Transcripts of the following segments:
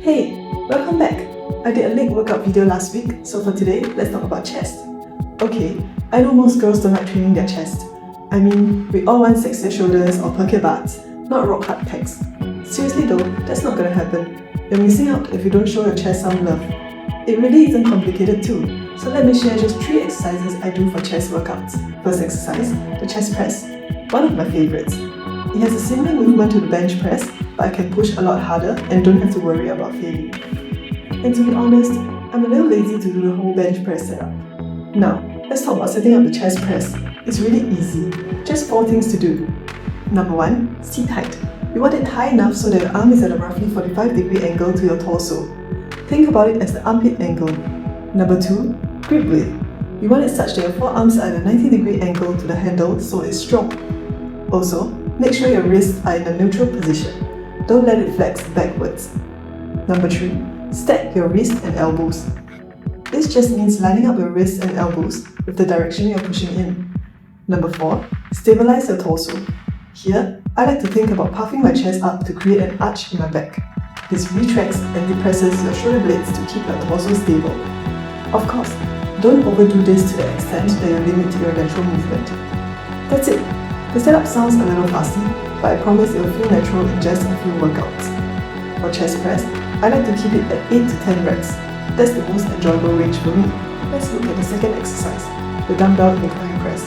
Hey, welcome back! I did a leg workout video last week, so for today, let's talk about chest. Okay, I know most girls don't like training their chest. I mean, we all want sexier shoulders or perky butts, not rock hard pecs. Seriously though, that's not gonna happen. You're missing out if you don't show your chest some love. It really isn't complicated too, so let me share just 3 exercises I do for chest workouts. First exercise, the chest press. One of my favorites. It has a similar movement to the bench press, but I can push a lot harder and don't have to worry about failing. And to be honest, I'm a little lazy to do the whole bench press setup. Now, let's talk about setting up the chest press. It's really easy. Just 4 things to do. Number 1, seat height. You want it high enough so that your arm is at a roughly 45-degree angle to your torso. Think about it as the armpit angle. Number 2, grip width. You want it such that your forearms are at a 90-degree angle to the handle so it's strong. Also, make sure your wrists are in a neutral position. Don't let it flex backwards. Number 3, stack your wrists and elbows. This just means lining up your wrists and elbows with the direction you're pushing in. Number 4, stabilize your torso. Here, I like to think about puffing my chest up to create an arch in my back. This retracts and depresses your shoulder blades to keep your torso stable. Of course, don't overdo this to the extent that you limit your natural movement. That's it. The setup sounds a little fussy, but I promise it will feel natural in just a few workouts. For chest press, I like to keep it at 8 to 10 reps. That's the most enjoyable range for me. Let's look at the second exercise, the dumbbell incline press.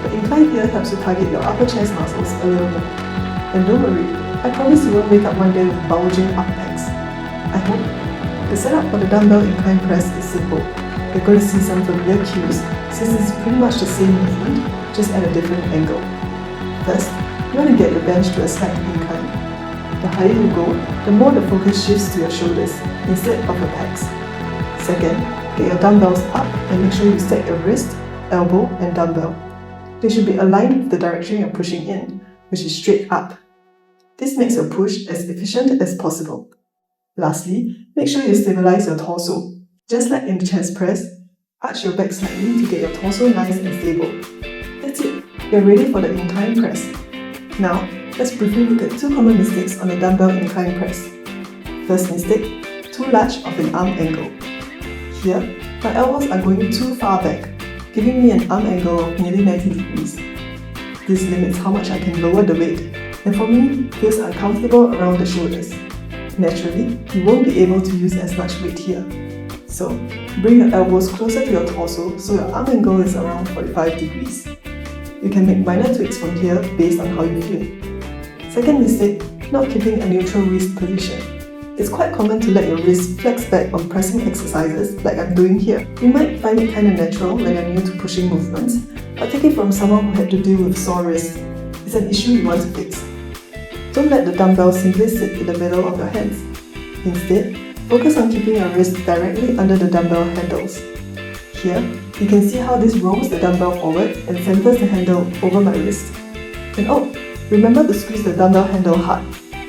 The incline here helps you target your upper chest muscles a little more. And don't worry, I promise you won't wake up one day with bulging upper pecs. I hope. The setup for the dumbbell incline press is simple. You're going to see some familiar cues since it's pretty much the same movement, just at a different angle. First, you want to get your bench to a slight incline. The higher you go, the more the focus shifts to your shoulders instead of your pecs. Second, get your dumbbells up and make sure you stack your wrist, elbow, and dumbbell. They should be aligned with the direction you're pushing in, which is straight up. This makes your push as efficient as possible. Lastly, make sure you stabilize your torso. Just like in the chest press, arch your back slightly to get your torso nice and stable. That's it, you're ready for the incline press. Now, let's briefly look at 2 common mistakes on the dumbbell incline press. First mistake, too large of an arm angle. Here, my elbows are going too far back, giving me an arm angle of nearly 90 degrees. This limits how much I can lower the weight, and for me, feels uncomfortable around the shoulders. Naturally, you won't be able to use as much weight here. So, bring your elbows closer to your torso so your arm angle is around 45 degrees. You can make minor tweaks from here based on how you feel. Second mistake, not keeping a neutral wrist position. It's quite common to let your wrist flex back on pressing exercises like I'm doing here. You might find it kinda natural when you're new to pushing movements, but take it from someone who had to deal with sore wrists. It's an issue you want to fix. Don't let the dumbbell simply sit in the middle of your hands. Instead, focus on keeping your wrist directly under the dumbbell handles. Here, you can see how this rolls the dumbbell forward and centers the handle over my wrist. And oh, remember to squeeze the dumbbell handle hard.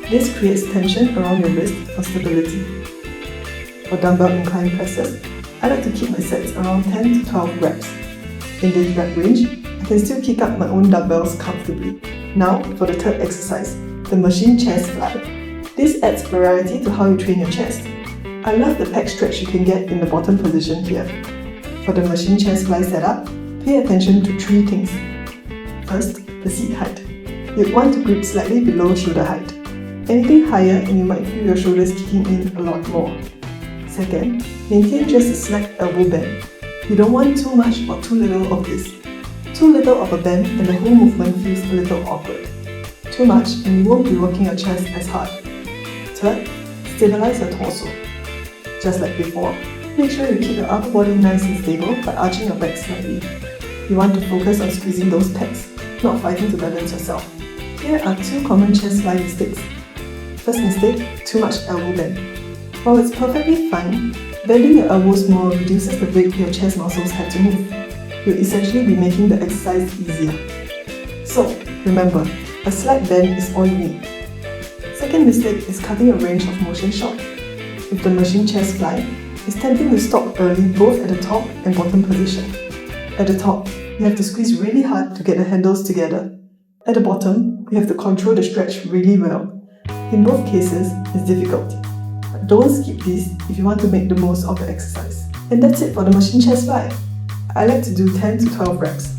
This creates tension around your wrist for stability. For dumbbell incline presses, I like to keep my sets around 10 to 12 reps. In this rep range, I can still kick up my own dumbbells comfortably. Now for the third exercise, the machine chest fly. This adds variety to how you train your chest. I love the pec stretch you can get in the bottom position here. For the machine chest fly setup, pay attention to 3 things. First, the seat height. You'd want to grip slightly below shoulder height. Anything higher and you might feel your shoulders kicking in a lot more. Second, maintain just a slight elbow bend. You don't want too much or too little of this. Too little of a bend and the whole movement feels a little awkward. Too much and you won't be working your chest as hard. Third, stabilize your torso. Just like before, make sure you keep your upper body nice and stable by arching your back slightly. You want to focus on squeezing those pecs, not fighting to balance yourself. Here are 2 common chest fly mistakes. First mistake, too much elbow bend. While it's perfectly fine, bending your elbows more reduces the rate your chest muscles have to move. You'll essentially be making the exercise easier. So, remember, a slight bend is all you need. Second mistake is cutting your range of motion short. With the machine chest fly, it's tempting to stop early both at the top and bottom position. At the top, you have to squeeze really hard to get the handles together. At the bottom, you have to control the stretch really well. In both cases, it's difficult. But don't skip these if you want to make the most of the exercise. And that's it for the machine chest fly. I like to do 10 to 12 reps.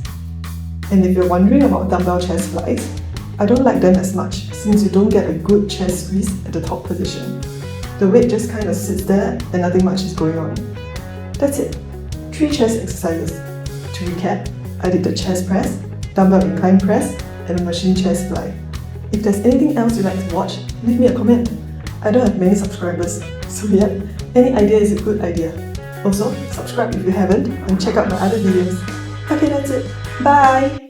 And if you're wondering about dumbbell chest flies, I don't like them as much since you don't get a good chest squeeze at the top position. The weight just kind of sits there and nothing much is going on. That's it. 3 chest exercises. To recap, I did the chest press, dumbbell incline press, and a machine chest fly. If there's anything else you'd like to watch, leave me a comment. I don't have many subscribers, so yeah, any idea is a good idea. Also, subscribe if you haven't and check out my other videos. Okay, that's it. Bye!